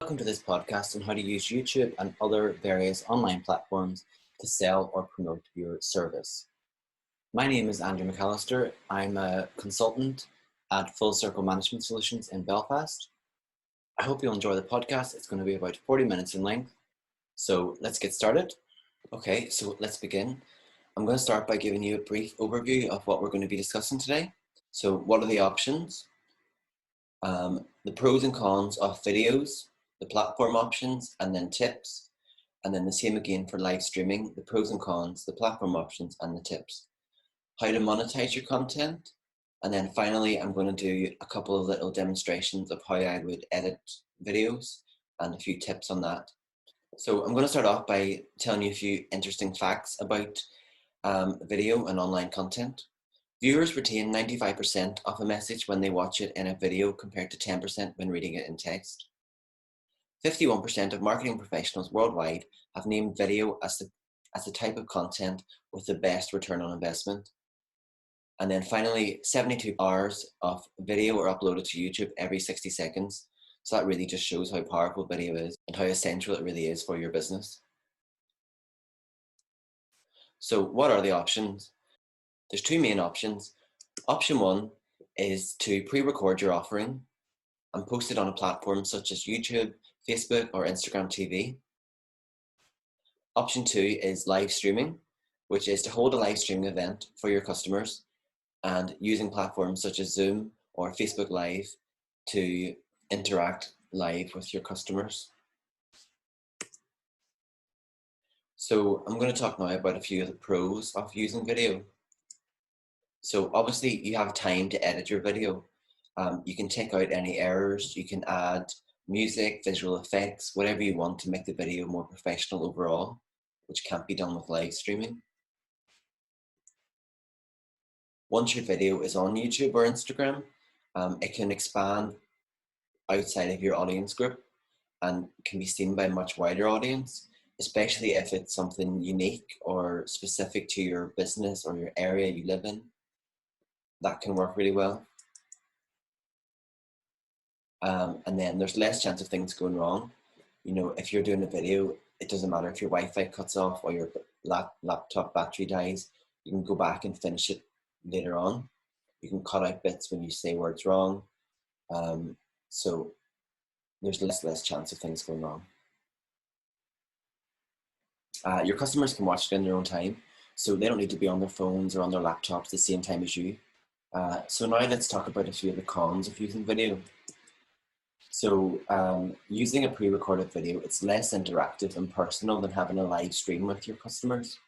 Welcome to this podcast on how to use YouTube and other various online platforms to sell or promote your service. My name is Andrew McAllister. I'm a consultant at Full Circle Management Solutions in Belfast. I hope you'll enjoy the podcast. It's going to be about 40 minutes in length. So let's get started. Okay, so let's begin. I'm going to start by giving you a brief overview of what we're going to be discussing today. So what are the options? The pros and cons of videos, the platform options, and then tips. And then the same again for live streaming, the pros and cons, the platform options, and the tips. How to monetize your content. And then finally, I'm going to do a couple of little demonstrations of how I would edit videos and a few tips on that. So I'm going to start off by telling you a few interesting facts about video and online content. Viewers retain 95% of a message when they watch it in a video compared to 10% when reading it in text. 51% of marketing professionals worldwide have named video as the type of content with the best return on investment. And then finally, 72 hours of video are uploaded to YouTube every 60 seconds. So that really just shows how powerful video is and how essential it really is for your business. So what are the options? There's two main options. Option one is to pre-record your offering and post it on a platform such as YouTube, Facebook, or Instagram TV. Option two is live streaming, which is to hold a live streaming event for your customers and using platforms such as Zoom or Facebook Live to interact live with your customers. So I'm going to talk now about a few of the pros of using video. So obviously you have time to edit your video. You can take out any errors, you can add music, visual effects, whatever you want to make the video more professional overall, which can't be done with live streaming. Once your video is on YouTube or Instagram, it can expand outside of your audience group and can be seen by a much wider audience, especially if it's something unique or specific to your business or your area you live in. That can work really well. And then there's less chance of things going wrong. You know, if you're doing a video, it doesn't matter if your Wi-Fi cuts off or your laptop battery dies, you can go back and finish it later on. You can cut out bits when you say words wrong. So there's less chance of things going wrong. Your customers can watch it in their own time, so they don't need to be on their phones or on their laptops the same time as you. So now let's talk about a few of the cons of using video. So using a pre-recorded video, it's less interactive and personal than having a live stream with your customers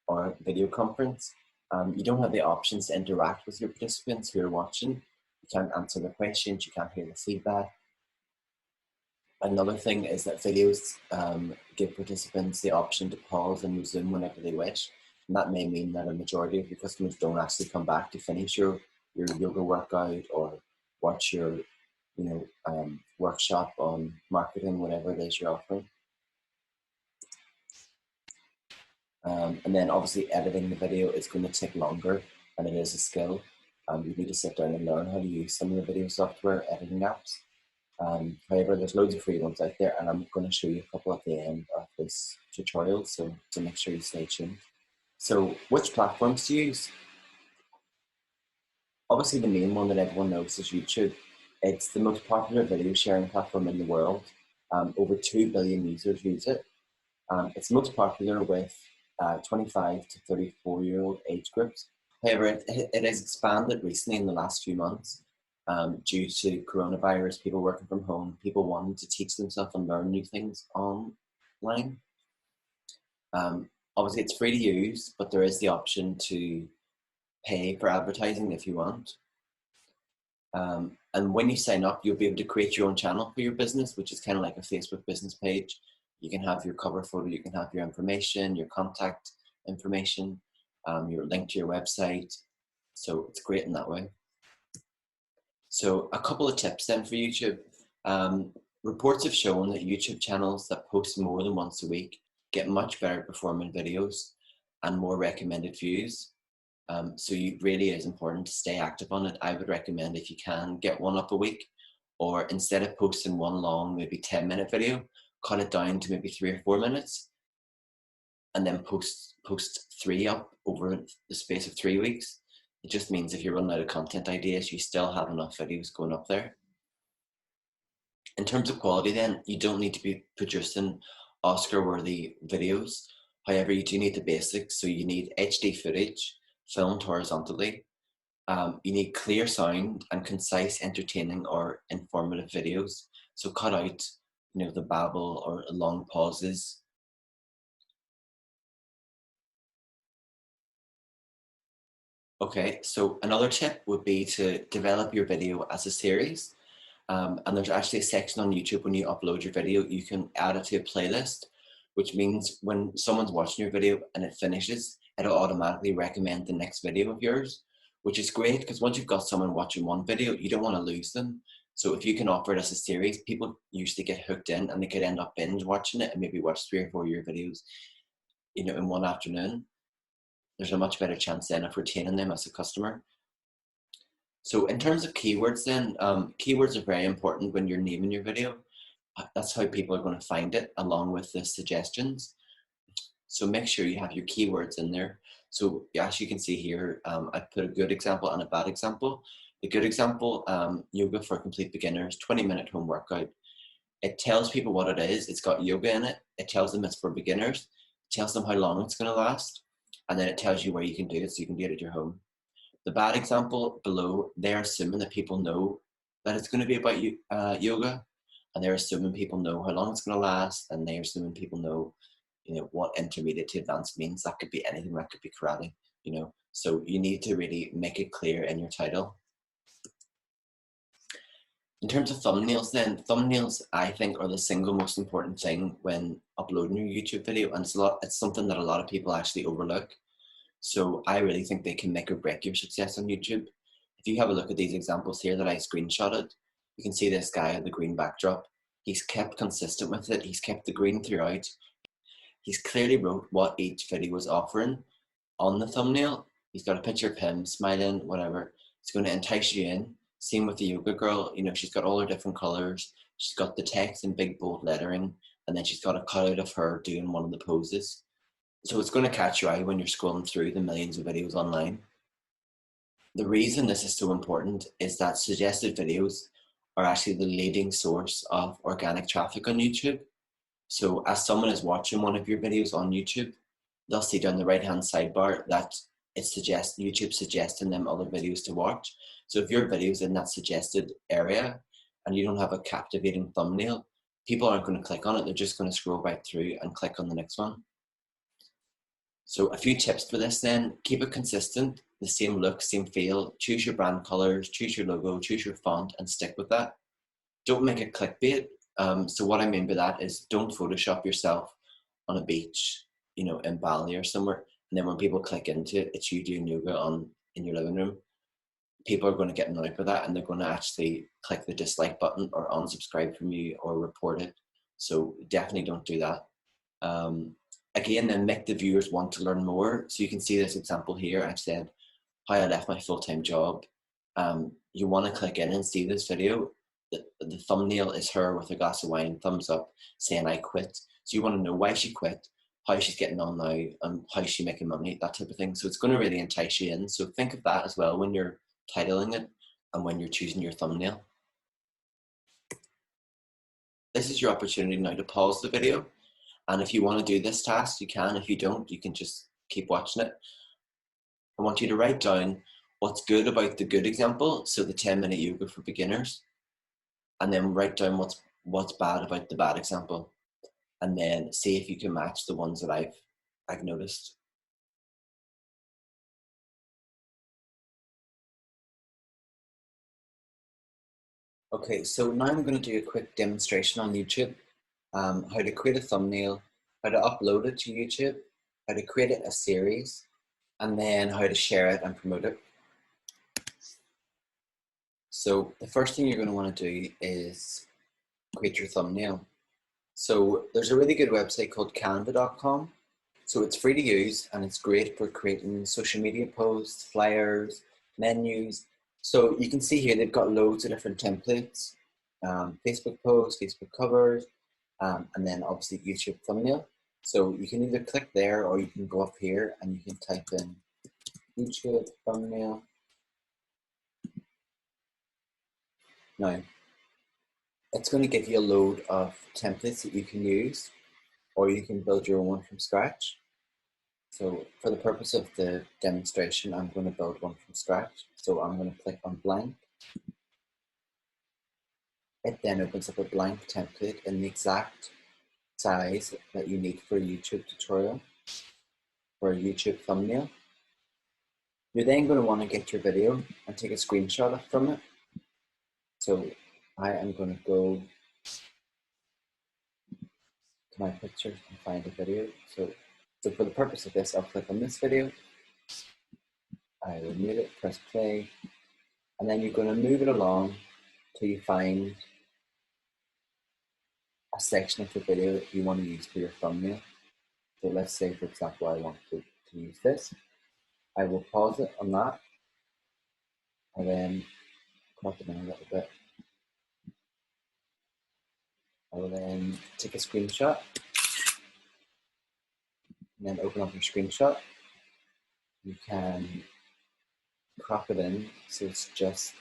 or a video conference. You don't have the options to interact with your participants who are watching. You can't answer their questions, you can't hear the feedback. Another thing is that videos give participants the option to pause and resume whenever they wish. And that may mean that a majority of your customers don't actually come back to finish your yoga workout or watch your workshop on marketing, whatever it is you're offering. And then obviously editing the video is going to take longer and it is a skill. You need to sit down and learn how to use some of the video software editing apps. However, there's loads of free ones out there and I'm going to show you a couple at the end of this tutorial, so make sure you stay tuned. So which platforms to use? Obviously the main one that everyone knows is YouTube. It's the most popular video sharing platform in the world. Over 2 billion users use it. It's most popular with 25 to 34-year-old age groups. However, it has expanded recently in the last few months due to coronavirus, people working from home, people wanting to teach themselves and learn new things online. Obviously, it's free to use, but there is the option to pay for advertising if you want. And when you sign up, you'll be able to create your own channel for your business, which is kind of like a Facebook business page. You can have your cover photo, you can have your information, your contact information, your link to your website. So it's great in that way. So a couple of tips then for YouTube. Reports have shown that YouTube channels that post more than once a week get much better performing videos and more recommended views. So it really is important to stay active on it. I would recommend, if you can, get one up a week, Or instead of posting one long, maybe 10-minute video, cut it down to maybe 3 or 4 minutes, and then post 3 up over the space of 3 weeks. It just means if you're running out of content ideas, you still have enough videos going up there. In terms of quality then, you don't need to be producing Oscar-worthy videos. However, you do need the basics. So you need HD footage, filmed horizontally. You need clear sound and concise, entertaining or informative videos. So cut out, the babble or long pauses. Okay, so another tip would be to develop your video as a series. And there's actually a section on YouTube when you upload your video, you can add it to a playlist, which means when someone's watching your video and it finishes, it'll automatically recommend the next video of yours, which is great because once you've got someone watching one video, you don't want to lose them. So if you can offer it as a series, people usually get hooked in and they could end up binge watching it and maybe watch 3 or 4 of your videos, in one afternoon. There's a much better chance then of retaining them as a customer. So in terms of keywords then, keywords are very important when you're naming your video. That's how people are going to find it along with the suggestions. So make sure you have your keywords in there. So as you can see here, I put a good example and a bad example. The good example, yoga for complete beginners, 20-minute home workout. It tells people what it is. It's got yoga in it. It tells them it's for beginners. It tells them how long it's going to last. And then it tells you where you can do it so you can do it at your home. The bad example below, they're assuming that people know that it's going to be about yoga, and they're assuming people know how long it's going to last, and they're assuming people know, what intermediate to advanced means. That could be anything. That could be karate, So you need to really make it clear in your title. In terms of thumbnails then, thumbnails I think are the single most important thing when uploading your YouTube video, and it's something that a lot of people actually overlook. So I really think they can make or break your success on YouTube. If you have a look at these examples here that I screenshotted, you can see this guy with the green backdrop. He's kept consistent with it. He's kept the green throughout. He's clearly wrote what each video was offering on the thumbnail. He's got a picture of him smiling, whatever. It's going to entice you in. Same with the yoga girl. She's got all her different colors. She's got the text in big bold lettering, and then she's got a cutout of her doing one of the poses. So it's going to catch your eye when you're scrolling through the millions of videos online. The reason this is so important is that suggested videos are actually the leading source of organic traffic on YouTube. So as someone is watching one of your videos on YouTube, they'll see down the right-hand sidebar that YouTube suggesting them other videos to watch. So if your video's in that suggested area and you don't have a captivating thumbnail, people aren't going to click on it. They're just going to scroll right through and click on the next one. So a few tips for this then: keep it consistent, the same look, same feel, choose your brand colors, choose your logo, choose your font, and stick with that. Don't make it clickbait. So what I mean by that is don't Photoshop yourself on a beach, in Bali or somewhere, and then when people click into it, it's you doing yoga in your living room. People are going to get annoyed by that, and they're going to actually click the dislike button or unsubscribe from you or report it. So definitely don't do that. Again, then make the viewers want to learn more. So you can see this example here. I've said how I left my full-time job. You want to click in and see this video. The thumbnail is her with a glass of wine, thumbs up, saying I quit. So you want to know why she quit, how she's getting on now, and how she's making money, that type of thing. So it's going to really entice you in. So think of that as well when you're titling it and when you're choosing your thumbnail. This is your opportunity now to pause the video. And if you want to do this task, you can. If you don't, you can just keep watching it. I want you to write down what's good about the good example, so the 10-minute yoga for beginners, and then write down what's bad about the bad example, and then see if you can match the ones that I've noticed. Okay, so now I'm going to do a quick demonstration on YouTube. How to create a thumbnail, how to upload it to YouTube, how to create it a series, and then how to share it and promote it. So the first thing you're going to want to do is create your thumbnail. So there's a really good website called canva.com. So it's free to use and it's great for creating social media posts, flyers, menus. So you can see here they've got loads of different templates. Facebook posts, Facebook covers, and then obviously YouTube thumbnail. So you can either click there or you can go up here and you can type in YouTube thumbnail. Now, it's going to give you a load of templates that you can use, or you can build your own from scratch. So for the purpose of the demonstration, I'm going to build one from scratch. So I'm going to click on blank. It then opens up a blank template in the exact size that you need for a YouTube tutorial, for a YouTube thumbnail. You're then going to want to get your video and take a screenshot from it. So I am going to go to my pictures and find a video. So for the purpose of this, I'll click on this video. I will mute it, press play, and then you're going to move it along till you find a section of the video that you want to use for your thumbnail. So let's say, for example, I want to use this. I will pause it on that, and then crop it in a little bit. I will then take a screenshot, and then open up your screenshot. You can crop it in so it's just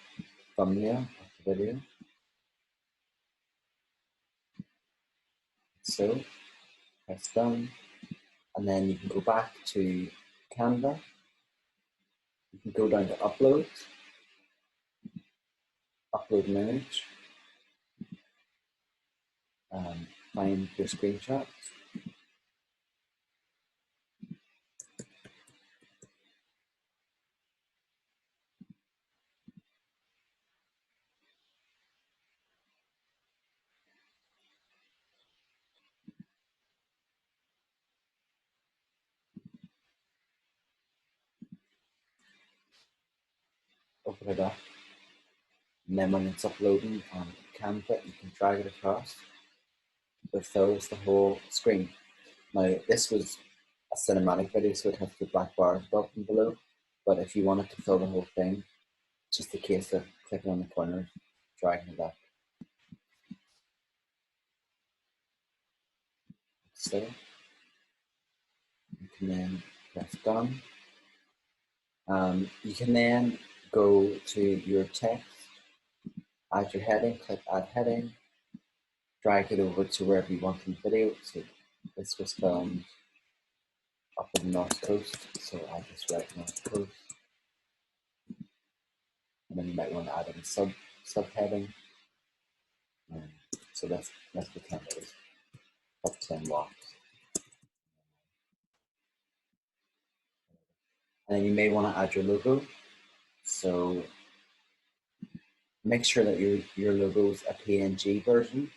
thumbnail of the video. So press done, and then you can go back to Canva. You can go down to upload an image, find your screenshots. Open it up, and then when it's uploading on Canva, you can drag it across. It fills the whole screen. Now, this was a cinematic video, so it has the black bars above and below. But if you wanted to fill the whole thing, it's just a case of clicking on the corners, dragging it up. So you can then press done. You can then go to your text, add your heading, click add heading, drag it over to wherever you want in the video. So this was filmed up in the North Coast, so I'll just write North Coast. And then you might want to add in a subheading. So let's pretend it was top 10 walks. And then you may want to add your logo. So make sure that your logo is a PNG version.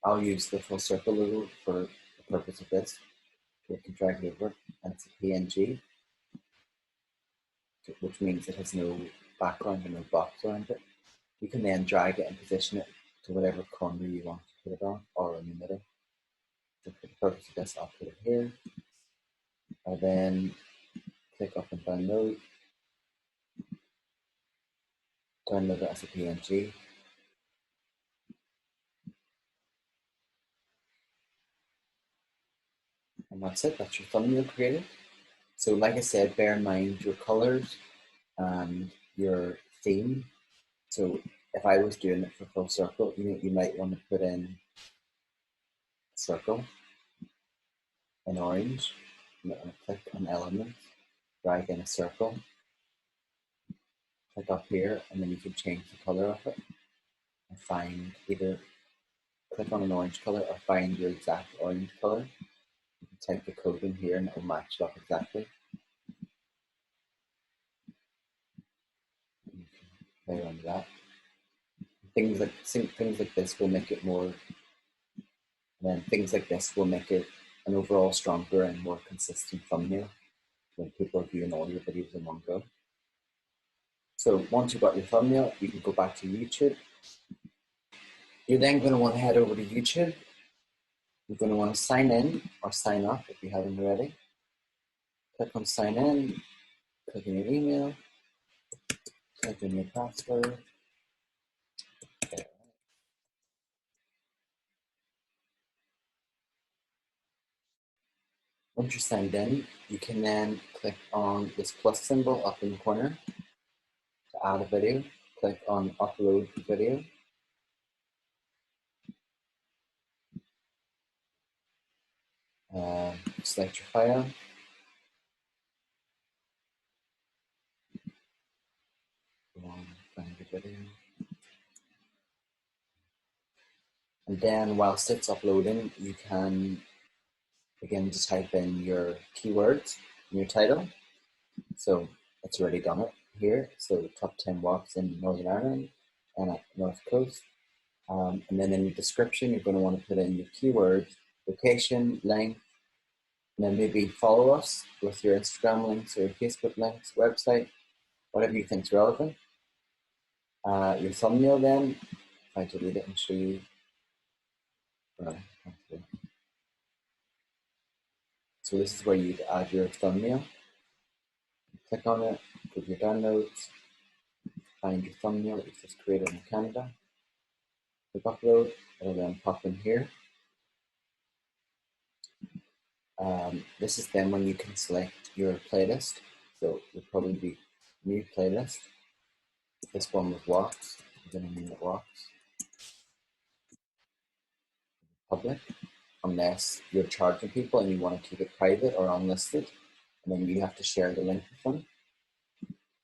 I'll use the full circle logo for the purpose of this. You can drag it over, and it's a PNG, which means it has no background and no box around it. You can then drag it and position it to whatever corner you want to put it on, or in the middle. So for the purpose of this, I'll put it here. I'll then click up and download it as a PNG. And that's it, that's your thumbnail created. So like I said, bear in mind your colors and your theme. So if I was doing it for full circle, you might want to put in a circle in orange. You might want to click on elements, drag in a circle, click up here, and then you can change the color of it and find either click on an orange color or find your exact orange color. You can type the code in here and it will match it up exactly. You can play around with that. Things like this will make it more, and then things like this will make it an overall stronger and more consistent thumbnail when people are viewing all your videos in one go. So once you've got your thumbnail, you can go back to YouTube. You're then going to want to head over to YouTube. You're going to want to sign in or sign up if you haven't already. Click on sign in, click in your email, type in your password. Once you're signed in, you can then click on this plus symbol up in the corner to add a video. Click on upload video. Select your file. Go on, find your video. And then whilst it's uploading, you can begin to type in your keywords in your title. So it's already done it here. So top 10 walks in Northern Ireland and at North Coast. And then in the description, you're going to want to put in your keywords, location, length, and then maybe follow us with your Instagram links or your Facebook links, website, whatever you think is relevant. Your thumbnail then, if I delete it and show you. So this is where you'd add your thumbnail. Click on it, go to your downloads, find your thumbnail that you've just created in Canada. Click upload, it'll then pop in here. This is then when you can select your playlist. So it'll probably be new playlist. This one with walks, I'm going to name it walks. Public, unless you're charging people and you want to keep it private or unlisted, and then you have to share the link with them.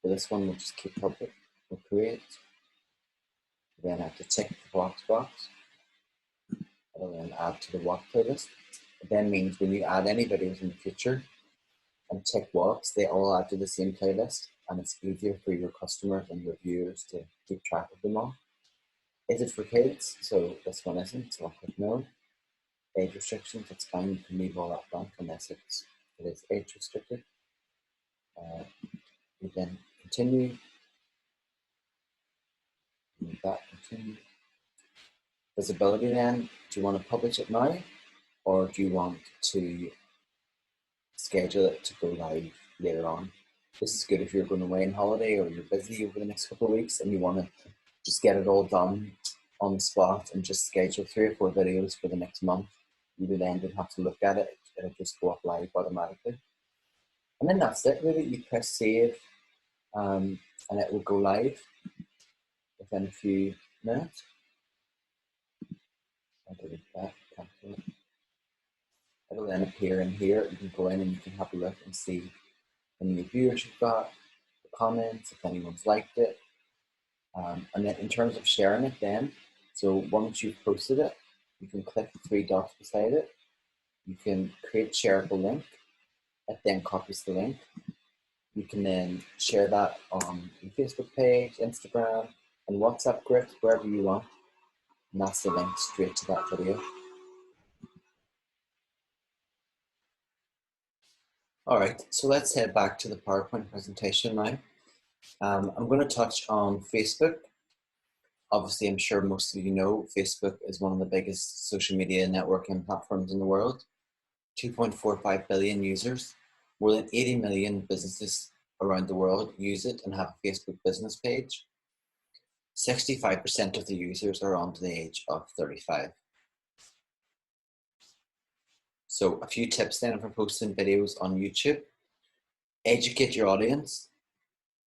For this one, we'll just keep public. We'll create. Then I have to tick the box. It'll then add to the walk playlist. It then means when you add any videos in the future and tick walks, they all add to the same playlist, and it's easier for your customers and your viewers to keep track of them all. Is it for kids? So this one isn't, so I'll click no. Age restrictions, that's fine, you can leave all that blank unless it is age restricted. You then continue. Move that, continue. Visibility then, do you want to publish it now, or do you want to schedule it to go live later on? This is good if you're going away on holiday or you're busy over the next couple of weeks and you want to just get it all done on the spot and just schedule 3 or 4 videos for the next month. You would then have to look at it, it'll just go up live automatically. And then that's it really, you press save and it will go live within a few minutes. I'll delete that, cancel it. It'll then appear in here, you can go in and you can have a look and see how many viewers you've got, the comments, if anyone's liked it. And then in terms of sharing it then, so once you've posted it, you can click the 3 dots beside it. You can create shareable link. It then copies the link. You can then share that on your Facebook page, Instagram, and WhatsApp groups, wherever you want. And that's the link straight to that video. All right, so let's head back to the PowerPoint presentation now. I'm going to touch on Facebook. Obviously, I'm sure most of you know Facebook is one of the biggest social media networking platforms in the world. 2.45 billion users, more than 80 million businesses around the world use it and have a Facebook business page. 65% of the users are under the age of 35. So a few tips then for posting videos on YouTube. Educate your audience.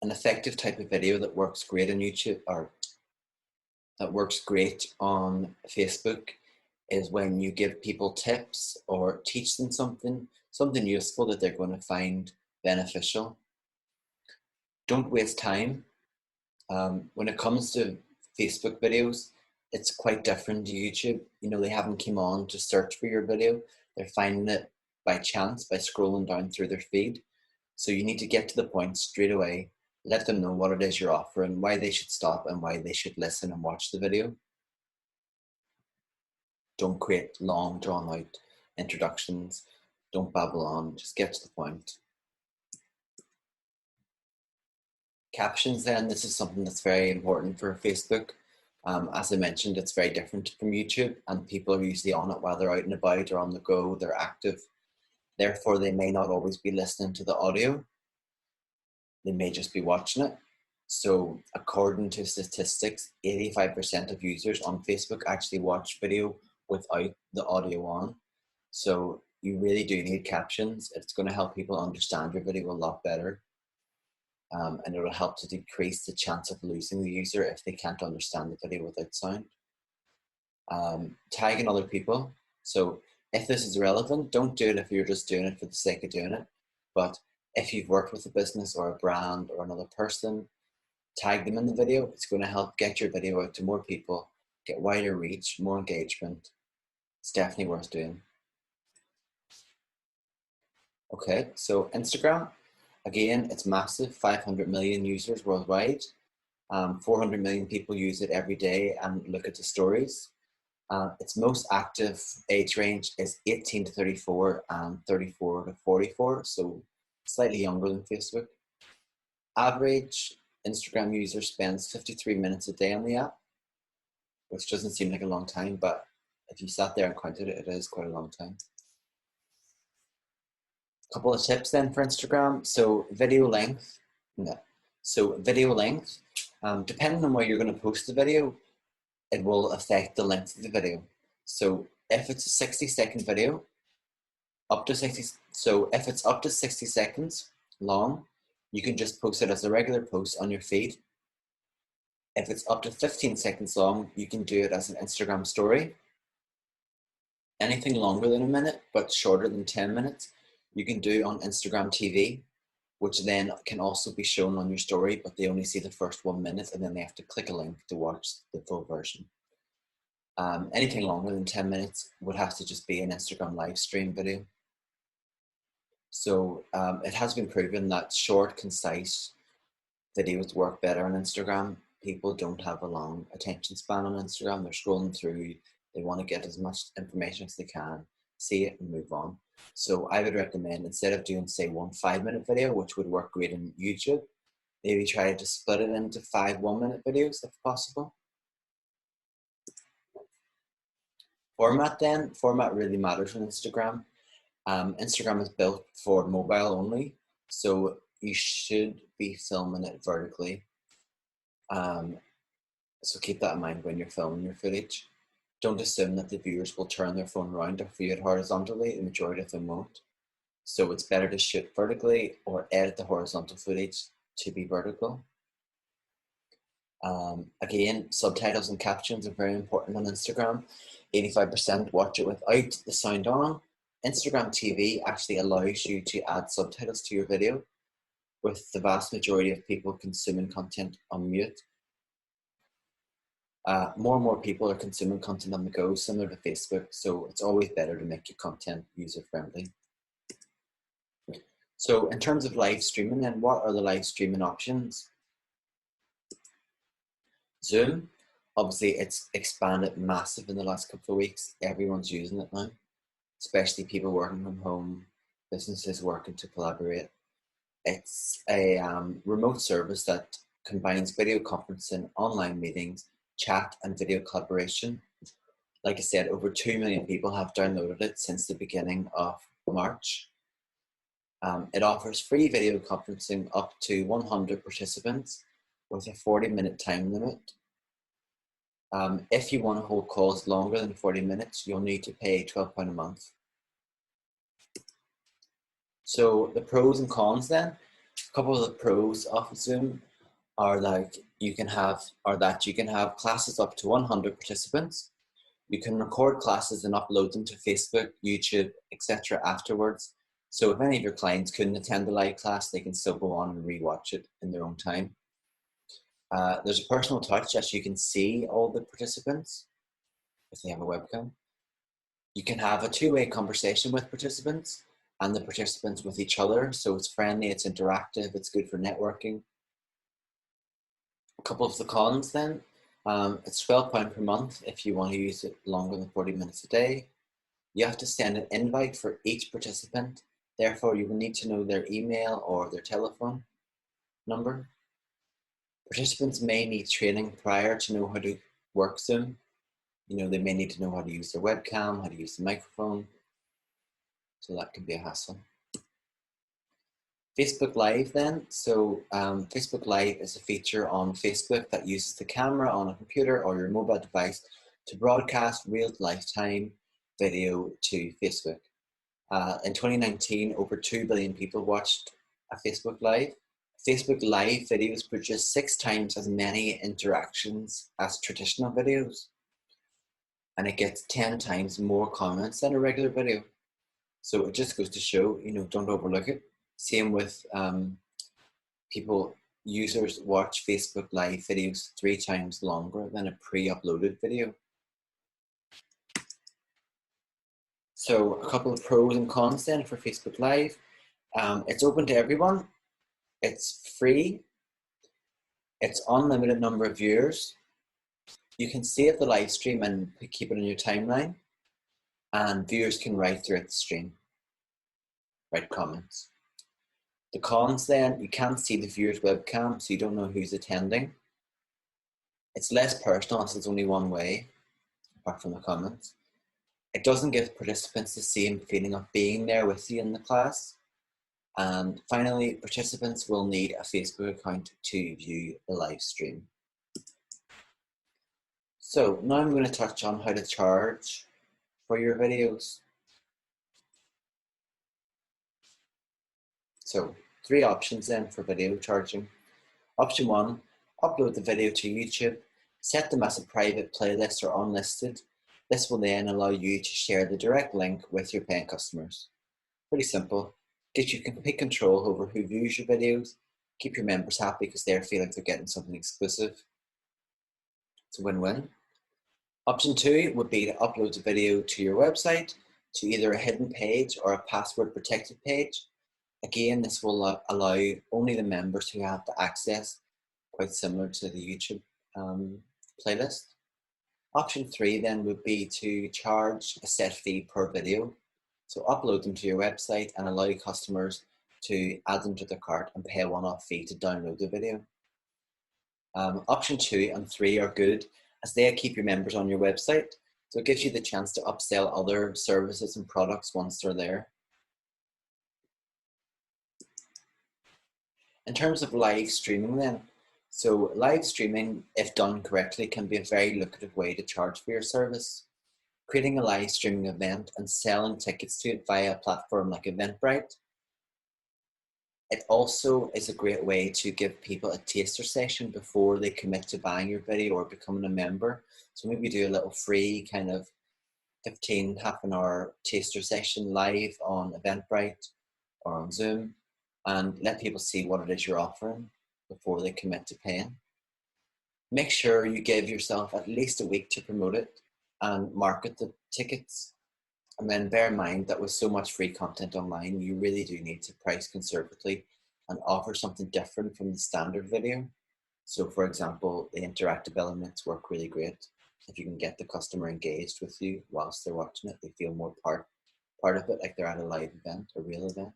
An effective type of video that works great on YouTube or that works great on Facebook is when you give people tips or teach them something useful that they're going to find beneficial. Don't waste time. When it comes to Facebook videos, it's quite different to YouTube. You know, they haven't come on to search for your video. They're finding it by chance, by scrolling down through their feed. So you need to get to the point straight away, let them know what it is you're offering, why they should stop and why they should listen and watch the video. Don't create long drawn out introductions. Don't babble on, just get to the point. Captions then, this is something that's very important for Facebook. As I mentioned, it's very different from YouTube and people are usually on it while they're out and about or on the go, they're active. Therefore, they may not always be listening to the audio. They may just be watching it. So according to statistics, 85% of users on Facebook actually watch video without the audio on. So you really do need captions. It's going to help people understand your video a lot better. And it'll help to decrease the chance of losing the user if they can't understand the video without sound. Tagging other people. So if this is relevant, don't do it if you're just doing it for the sake of doing it. But if you've worked with a business or a brand or another person, tag them in the video. It's going to help get your video out to more people, get wider reach, more engagement. It's definitely worth doing. Okay, so Instagram, again, it's massive, 500 million users worldwide. 400 million people use it every day and look at the stories. Its most active age range is 18 to 34 and 34 to 44, so slightly younger than Facebook. Average Instagram user spends 53 minutes a day on the app, which doesn't seem like a long time, but if you sat there and counted it, it is quite a long time. Couple of tips then for Instagram. So video length. No. So video length, depending on where you're going to post the video, it will affect the length of the video. So if it's a 60-second video, if it's up to 60 seconds long, you can just post it as a regular post on your feed. If it's up to 15 seconds long, you can do it as an Instagram story. Anything longer than a minute, but shorter than 10 minutes, you can do on Instagram TV, which then can also be shown on your story, but they only see the first 1 minute and then they have to click a link to watch the full version. Anything longer than 10 minutes would have to just be an Instagram live stream video. So it has been proven that short, concise videos work better on Instagram. People don't have a long attention span on Instagram. They're scrolling through. They want to get as much information as they can, see it and move on. So I would recommend, instead of doing, say, 1 5-minute video, which would work great in YouTube, maybe try to split it into 5 1-minute videos if possible. Format really matters on Instagram. Instagram is built for mobile only, so you should be filming it vertically. So keep that in mind when you're filming your footage. Don't assume that the viewers will turn their phone around or view it horizontally. The majority of them won't. So it's better to shoot vertically or edit the horizontal footage to be vertical. Again, subtitles and captions are very important on Instagram. 85% watch it without the sound on. Instagram TV actually allows you to add subtitles to your video, with the vast majority of people consuming content on mute. More and more people are consuming content on the go, similar to Facebook, so it's always better to make your content user-friendly. So in terms of live streaming, then what are the live streaming options? Zoom, obviously it's expanded massive in the last couple of weeks. Everyone's using it now, especially people working from home, businesses working to collaborate. It's a remote service that combines video conferencing, online meetings, chat and video collaboration. Like I said, over 2 million people have downloaded it since the beginning of March. It offers free video conferencing up to 100 participants with a 40-minute time limit. If you want to hold calls longer than 40 minutes, you'll need to pay £12 a month. So the pros and cons then, a couple of the pros of Zoom are that you can have classes up to 100 participants. You can record classes and upload them to Facebook, YouTube, etc. afterwards. So if any of your clients couldn't attend the live class, they can still go on and rewatch it in their own time. There's a personal touch, as you can see all the participants if they have a webcam. You can have a two-way conversation with participants and the participants with each other. So it's friendly, it's interactive, it's good for networking. A couple of the cons then. It's £12 per month if you want to use it longer than 40 minutes a day. You have to send an invite for each participant. Therefore, you will need to know their email or their telephone number. Participants may need training prior to know how to work Zoom. You know, they may need to know how to use their webcam, how to use the microphone. So that can be a hassle. Facebook Live then. So Facebook Live is a feature on Facebook that uses the camera on a computer or your mobile device to broadcast real lifetime video to Facebook. In 2019, over 2 billion people watched a Facebook Live. Facebook Live videos produce 6 times as many interactions as traditional videos, and it gets 10 times more comments than a regular video. So it just goes to show, don't overlook it. Same with users watch Facebook Live videos 3 times longer than a pre-uploaded video. So a couple of pros and cons then for Facebook Live. It's open to everyone. It's free. It's unlimited number of viewers. You can save the live stream and keep it in your timeline. And viewers can write throughout the stream, write comments. The cons then, you can't see the viewer's webcam, so you don't know who's attending. It's less personal as it's only one way, apart from the comments. It doesn't give participants the same feeling of being there with you in the class. And finally, participants will need a Facebook account to view the live stream. So now I'm going to touch on how to charge for your videos. So 3 options then for video charging. Option 1, upload the video to YouTube, set them as a private playlist or unlisted. This will then allow you to share the direct link with your paying customers. Pretty simple. Gives you complete control over who views your videos, keep your members happy because they feel like they're getting something exclusive. It's a win-win. Option 2 would be to upload the video to your website, to either a hidden page or a password protected page. Again, this will allow only the members who have the access, quite similar to the YouTube playlist. Option 3 then would be to charge a set fee per video. So upload them to your website and allow customers to add them to their cart and pay a one-off fee to download the video. Option 2 and 3 are good as they keep your members on your website. So it gives you the chance to upsell other services and products once they're there. In terms of live streaming then, so live streaming, if done correctly, can be a very lucrative way to charge for your service. Creating a live streaming event and selling tickets to it via a platform like Eventbrite. It also is a great way to give people a taster session before they commit to buying your video or becoming a member. So maybe do a little free kind of 15, half an hour taster session live on Eventbrite or on Zoom and let people see what it is you're offering before they commit to paying. Make sure you give yourself at least a week to promote it and market the tickets. And then bear in mind that with so much free content online, you really do need to price conservatively and offer something different from the standard video. So for example, the interactive elements work really great. If you can get the customer engaged with you whilst they're watching it, they feel more part of it, like they're at a live event, a real event.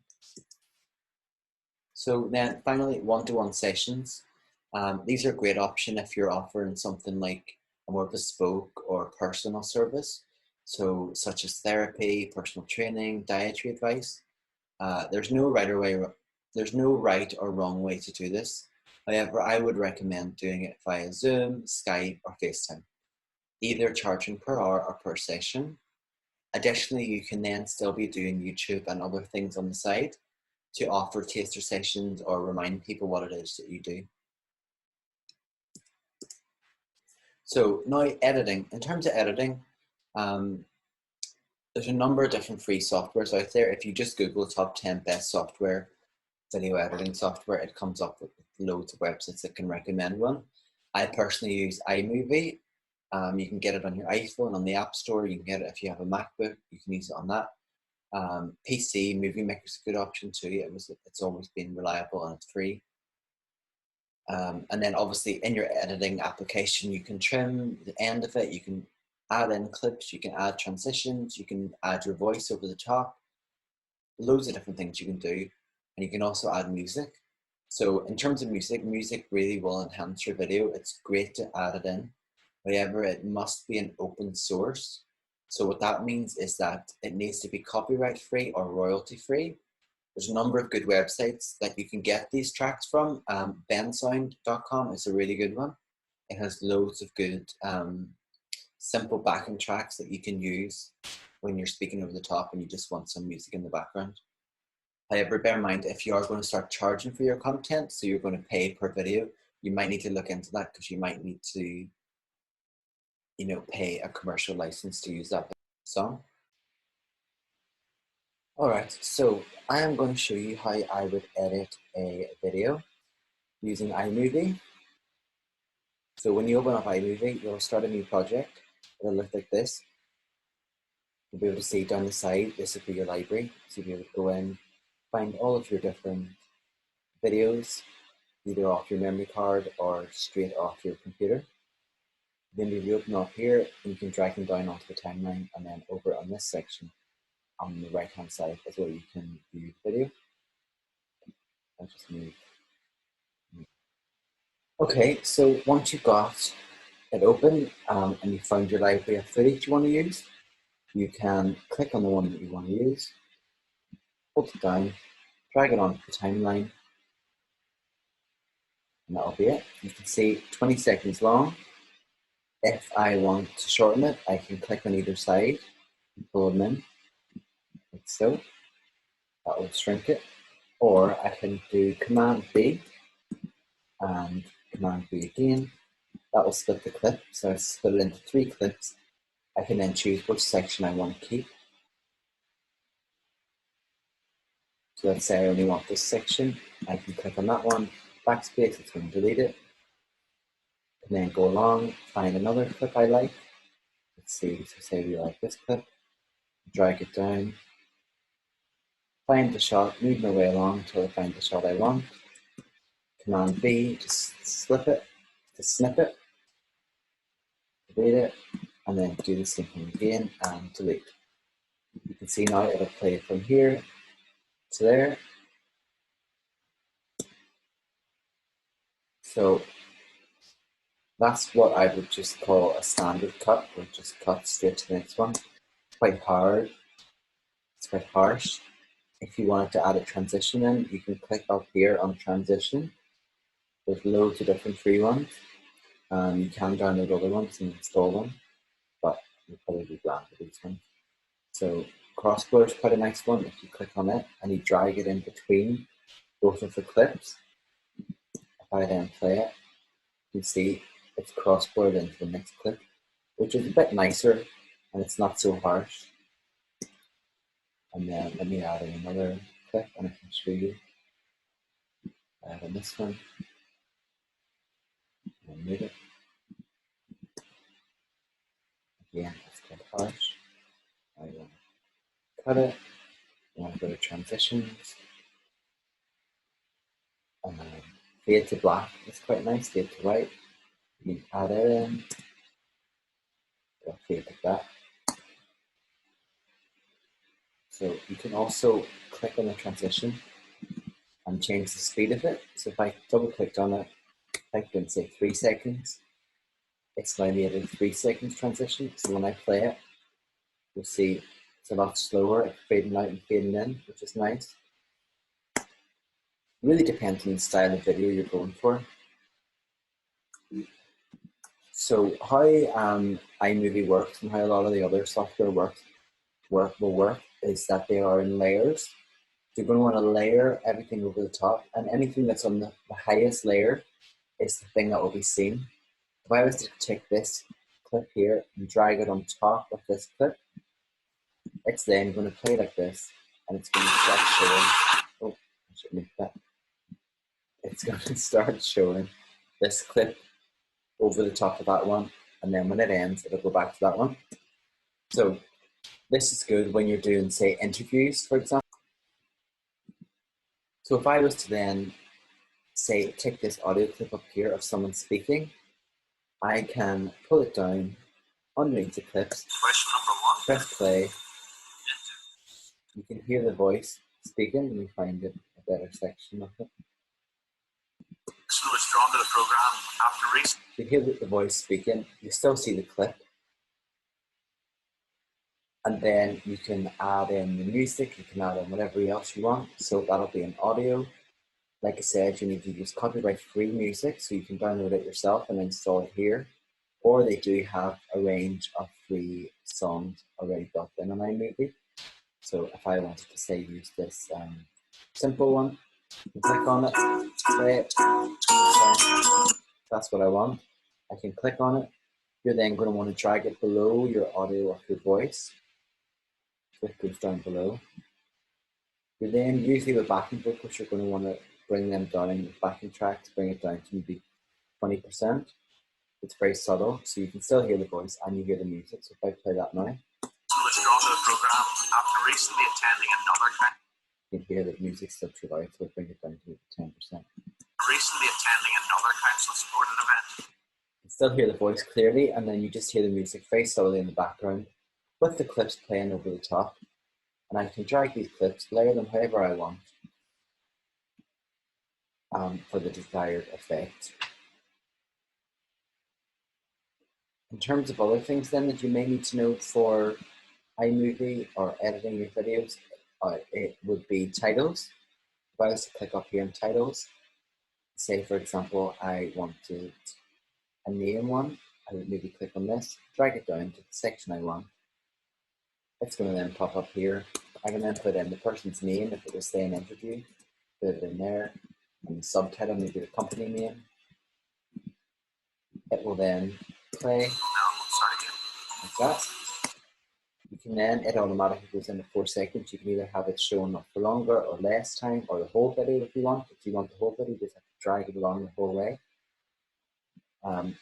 So then finally, one-to-one sessions. These are a great option if you're offering something like a more bespoke or personal service. So such as therapy, personal training, dietary advice. There's no right or wrong way to do this. However, I would recommend doing it via Zoom, Skype, or FaceTime, either charging per hour or per session. Additionally, you can then still be doing YouTube and other things on the side to offer taster sessions or remind people what it is that you do. So now editing. In terms of editing, there's a number of different free softwares out there. If you just Google top 10 best software, video editing software, it comes up with loads of websites that can recommend one. I personally use iMovie. You can get it on your iPhone, on the App Store. You can get it if you have a MacBook. You can use it on that. PC Movie Maker is a good option too. It's always been reliable and it's free. And then obviously in your editing application, you can trim the end of it. You can add in clips. You can add transitions. You can add your voice over the top. Loads of different things you can do. And you can also add music. So in terms of music, music really will enhance your video. It's great to add it in. However, it must be an open source. So what that means is that it needs to be copyright free or royalty free. There's a number of good websites that you can get these tracks from. bensound.com is a really good one. It has loads of good simple backing tracks that you can use when you're speaking over the top and you just want some music in the background. However, bear in mind, if you are going to start charging for your content, so you're going to pay per video, you might need to look into that because you might need to, pay a commercial license to use that song. All right, so I am going to show you how I would edit a video using iMovie. So when you open up iMovie, you'll start a new project. It'll look like this. You'll be able to see down the side, this will be your library. So you'll be able to go in, find all of your different videos, either off your memory card or straight off your computer. Then you open up here, and you can drag them down onto the timeline, and then over on this section, on the right hand side is where you can view the video. I'll just move. Okay, so once you've got it open and you found your library of footage you want to use, you can click on the one that you want to use, hold it down, drag it onto the timeline, and that'll be it. You can see 20 seconds long. If I want to shorten it, I can click on either side and pull them in, like so. That will shrink it. Or I can do Command B and Command B again. That will split the clip. So I split it into 3 clips. I can then choose which section I want to keep. So let's say I only want this section. I can click on that one, backspace, it's going to delete it. And then go along, find another clip I like. Let's see, so say we like this clip, drag it down, find the shot, move my way along until I find the shot I want. Command B, just snip it, delete it, and then do the same thing again and delete. You can see now it'll play from here to there. So that's what I would just call a standard cut, or just cut straight to the next one. It's quite hard, it's quite harsh. If you wanted to add a transition in, you can click up here on transition. There's loads of different free ones. You can download other ones and install them, but you'll probably be glad with these ones. So crossblur is quite a nice one. If you click on it and you drag it in between both of the clips, if I then play it, you can see it's crossblurred into the next clip, which is a bit nicer and it's not so harsh. And then let me add in another clip and I can show you. Add in this one and move it. Again, it's quite harsh. I want to cut it. I want to go to transitions. Fade to black is quite nice. Fade to white. You can add it in. It'll fade like that. So you can also click on the transition and change the speed of it. So if I double clicked on it, type in say 3 seconds, it's now made a 3 seconds transition. So when I play it, you'll see it's a lot slower, it's fading out and fading in, which is nice. Really depends on the style of video you're going for. So how iMovie works and how a lot of the other software will work is that they are in layers. You're going to want to layer everything over the top, and anything that's on the highest layer is the thing that will be seen. If I was to take this clip here and drag it on top of this clip, it's then going to play like this, and it's going to start showing. Oh, I should make that. It's going to start showing this clip over the top of that one, and then when it ends, it'll go back to that one. So this is good when you're doing, say, interviews, for example. So if I was to then, say, take this audio clip up here of someone speaking, I can pull it down underneath the clips, press play. You can hear the voice speaking. Let me find a better section of it. So withdrawn to the program after race. You hear the voice speaking, you still see the clip. And then you can add in the music, you can add in whatever else you want. So that'll be an audio. Like I said, you need to use copyright-free music, so you can download it yourself and install it here. or they do have a range of free songs already built in on iMovie. So if I wanted to say use this simple one, I can click on it, play it. That's what I want. I can click on it. You're then going to want to drag it below your audio of your voice. So it goes down below. You're then, usually with backing vocals, you're going to want to bring them down with backing tracks, bring it down to maybe 20%. It's very subtle, so you can still hear the voice and you hear the music. So if I play that now, Withdraw the program after recently attending another you can hear the music still too loud, so I'll bring it down to 10%. recently attending another council supported event. You can still hear the voice clearly, and then you just hear the music very subtly in the background with the clips playing over the top. And I can drag these clips, layer them however I want for the desired effect. In terms of other things then that you may need to know for iMovie or editing your videos, it would be titles. If I was to click up here in titles, say for example I wanted a name one, I would maybe click on this, drag it down to the section I want. It's going to then pop up here. I can then put in the person's name if it was say an interview, put it in there, and the subtitle, maybe the company name. It will then play like that. You can then, it automatically goes into 4 seconds. You can either have it shown up for longer or less time, or the whole video if you want. If you want the whole video, you just have to drag it along the whole way.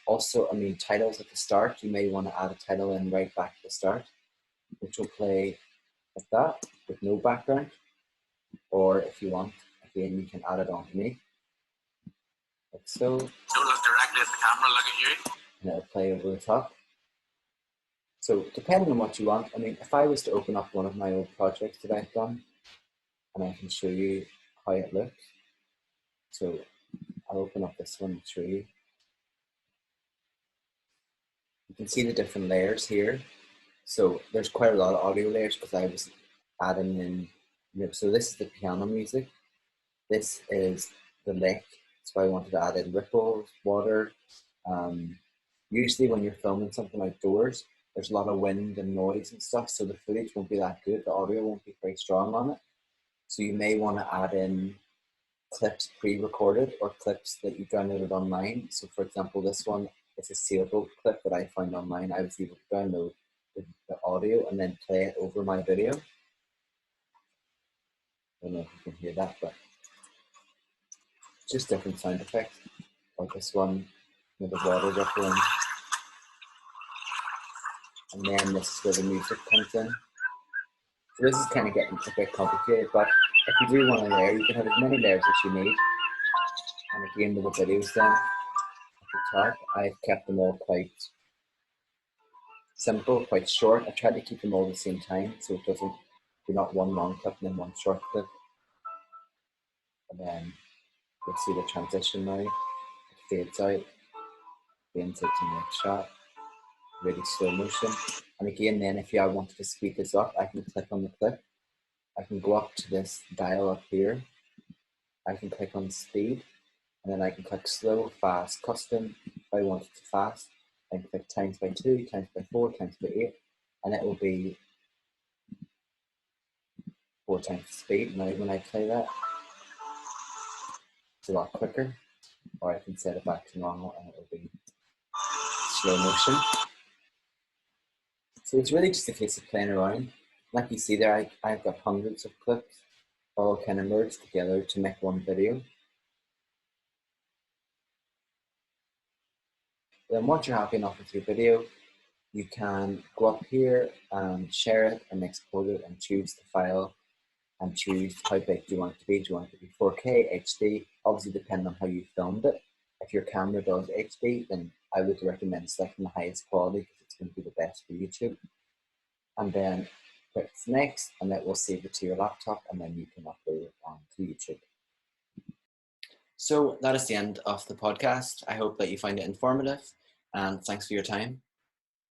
Also, titles at the start, you may want to add a title in right back at the start, which will play like that with no background. Or if you want, again, you can add it underneath, like so. Don't look directly at the camera, look at you. And it'll play over the top. So depending on what you want, if I was to open up one of my old projects that I've done, and I can show you how it looks. So I'll open up this one and show you. You can see the different layers here. So there's quite a lot of audio layers because I was adding in, so this is the piano music. This is the lick. So I wanted to add in ripples, water. Usually when you're filming something outdoors, there's a lot of wind and noise and stuff, so the footage won't be that good. The audio won't be very strong on it. So you may want to add in clips pre-recorded or clips that you downloaded online. So for example, this one is a sailboat clip that I found online. I was able to download the audio and then play it over my video. I don't know if you can hear that, but just different sound effects. Like this one, with the water rippling. And then this is where the music comes in. So this is kind of getting a bit complicated, but if you do want a layer, you can have as many layers as you need. And again, with the videos then, at the top, I've kept them all quite simple, quite short. I try to keep them all at the same time, so it doesn't, you're not one long clip and then one short clip. And then you'll see the transition now. It fades out, fades into the next shot, really slow motion. And again, then if I wanted to speed this up, I can click on the clip. I can go up to this dial up here. I can click on speed, and then I can click slow, fast, custom. If I want it to fast, I can click times by 2, times by 4, times by 8, and it will be 4 times the speed. Now when I play that, it's a lot quicker, or I can set it back to normal and it will be slow motion. So it's really just a case of playing around. Like you see there, I've got hundreds of clips all kind of merged together to make one video. Then once you're happy enough with your video, you can go up here and share it and export it and choose the file and choose how big do you want it to be. Do you want it to be 4K, HD? Obviously depending on how you filmed it. If your camera does HD, then I would recommend selecting the highest quality because it's going to be the best for YouTube. And then click next, and that will save it to your laptop, and then you can upload it onto YouTube. So that is the end of the podcast. I hope that you find it informative, and thanks for your time.